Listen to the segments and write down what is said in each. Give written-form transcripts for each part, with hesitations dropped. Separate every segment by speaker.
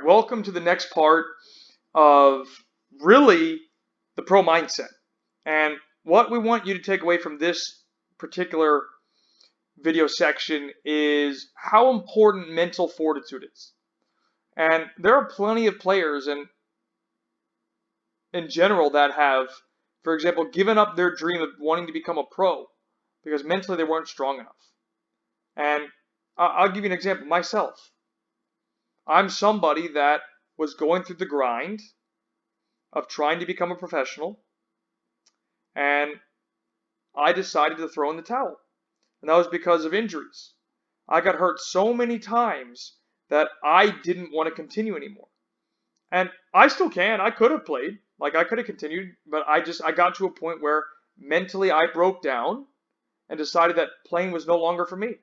Speaker 1: welcome to the next part of really the pro mindset. And what we want you to take away from this particular video section is how important mental fortitude is. And there are plenty of players in general that have, for example, given up their dream of wanting to become a pro because mentally they weren't strong enough. And I'll give you an example myself. I'm somebody that was going through the grind of trying to become a professional, and I decided to throw in the towel. And that was because of injuries. I got hurt so many times that I didn't want to continue anymore. And I still can. I could have played. Like I could have continued, but I got to a point where mentally I broke down and decided that playing was no longer for me.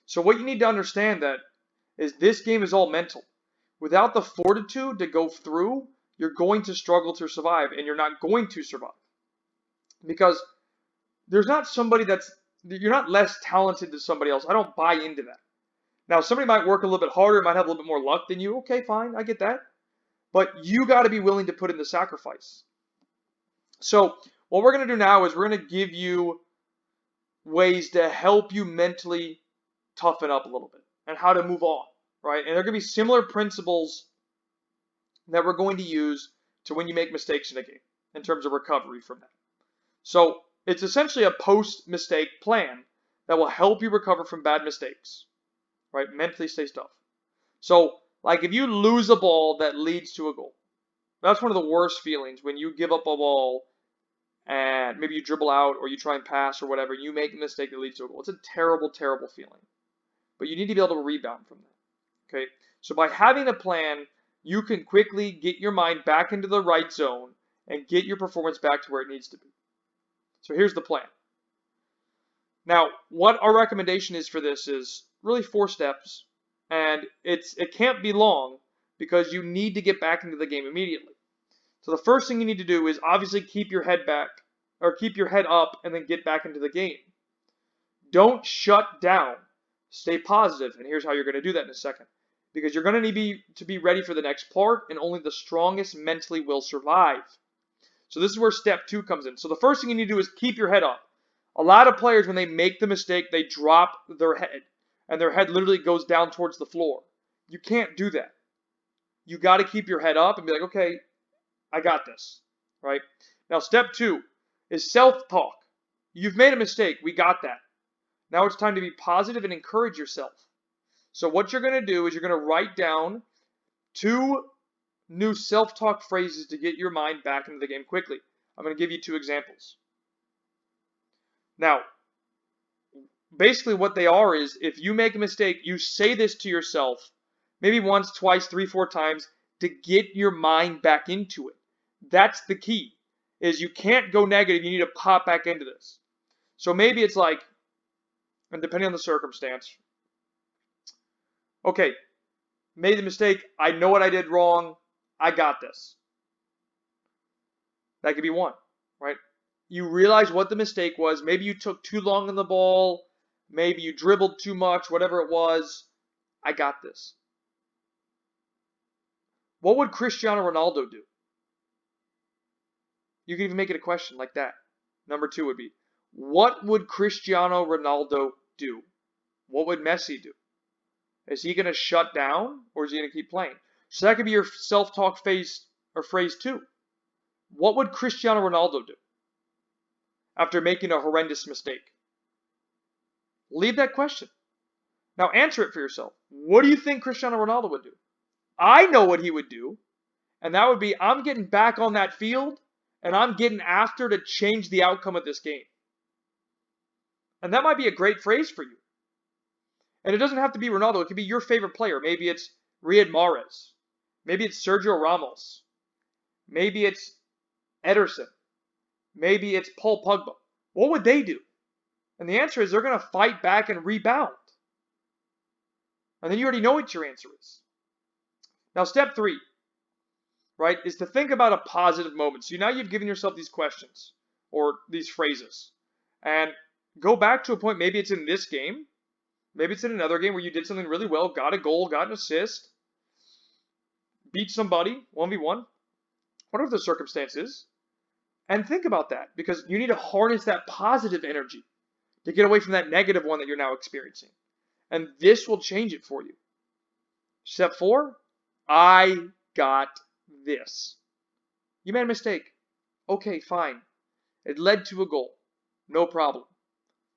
Speaker 1: So what you need to understand that is this game is all mental. Without the fortitude to go through, you're going to struggle to survive, and you're not going to survive. Because there's not somebody you're not less talented than somebody else. I don't buy into that. Now, somebody might work a little bit harder, might have a little bit more luck than you. Okay, fine, I get that. But you got to be willing to put in the sacrifice. So what we're going to do now is we're going to give you ways to help you mentally toughen up a little bit and how to move on, right? And there are going to be similar principles that we're going to use to when you make mistakes in a game in terms of recovery from that. So it's essentially a post-mistake plan that will help you recover from bad mistakes, right? Mentally stay tough. So like if you lose a ball that leads to a goal, that's one of the worst feelings when you give up a ball and maybe you dribble out or you try and pass or whatever, you make a mistake that leads to a goal. It's a terrible, terrible feeling. But you need to be able to rebound from that. Okay? So by having a plan, you can quickly get your mind back into the right zone and get your performance back to where it needs to be. So here's the plan. Now, what our recommendation is for this is really 4 steps, and it can't be long because you need to get back into the game immediately. So the first thing you need to do is obviously keep your head up and then get back into the game. Don't shut down. Stay positive, and here's how you're going to do that in a second. Because you're going to need to be ready for the next part, and only the strongest mentally will survive. So this is where step 2 comes in. So the first thing you need to do is keep your head up. A lot of players, when they make the mistake, they drop their head, and their head literally goes down towards the floor. You can't do that. You got to keep your head up and be like, okay, I got this, right? Now, step 2 is self-talk. You've made a mistake. We got that. Now it's time to be positive and encourage yourself. So what you're going to do is you're going to write down 2 new self-talk phrases to get your mind back into the game quickly. I'm going to give you 2 examples. Now, basically what they are is if you make a mistake, you say this to yourself maybe once, twice, 3, 4 times to get your mind back into it. That's the key, is you can't go negative. You need to pop back into this. So maybe it's like, and depending on the circumstance, okay, made the mistake. I know what I did wrong. I got this. That could be one, right? You realize what the mistake was. Maybe you took too long on the ball. Maybe you dribbled too much, whatever it was. I got this. What would Cristiano Ronaldo do? You can even make it a question like that. Number 2 would be, what would Cristiano Ronaldo do? What would Messi do? Is he going to shut down or is he going to keep playing? So that could be your self-talk phase or phrase 2. What would Cristiano Ronaldo do after making a horrendous mistake? Leave that question. Now answer it for yourself. What do you think Cristiano Ronaldo would do? I know what he would do, and that would be, I'm getting back on that field and I'm getting after to change the outcome of this game. And that might be a great phrase for you. And it doesn't have to be Ronaldo. It could be your favorite player. Maybe it's Riyad Mahrez. Maybe it's Sergio Ramos. Maybe it's Ederson. Maybe it's Paul Pogba. What would they do? And the answer is they're going to fight back and rebound. And then you already know what your answer is. Now, step 3, right, is to think about a positive moment. So now you've given yourself these questions or these phrases. And go back to a point, maybe it's in this game. Maybe it's in another game where you did something really well, got a goal, got an assist. beat somebody 1v1, whatever the circumstance is, and think about that because you need to harness that positive energy to get away from that negative one that you're now experiencing. And this will change it for you. Step 4, I got this. You made a mistake. Okay, fine. It led to a goal. No problem.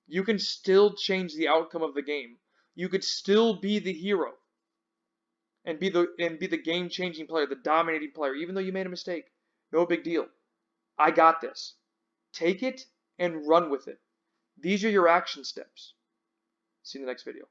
Speaker 1: You can still change the outcome of the game. You could still be the hero and be the game-changing player, the dominating player, even though you made a mistake. No big deal. I got this. Take it and run with it. These are your action steps. See you in the next video.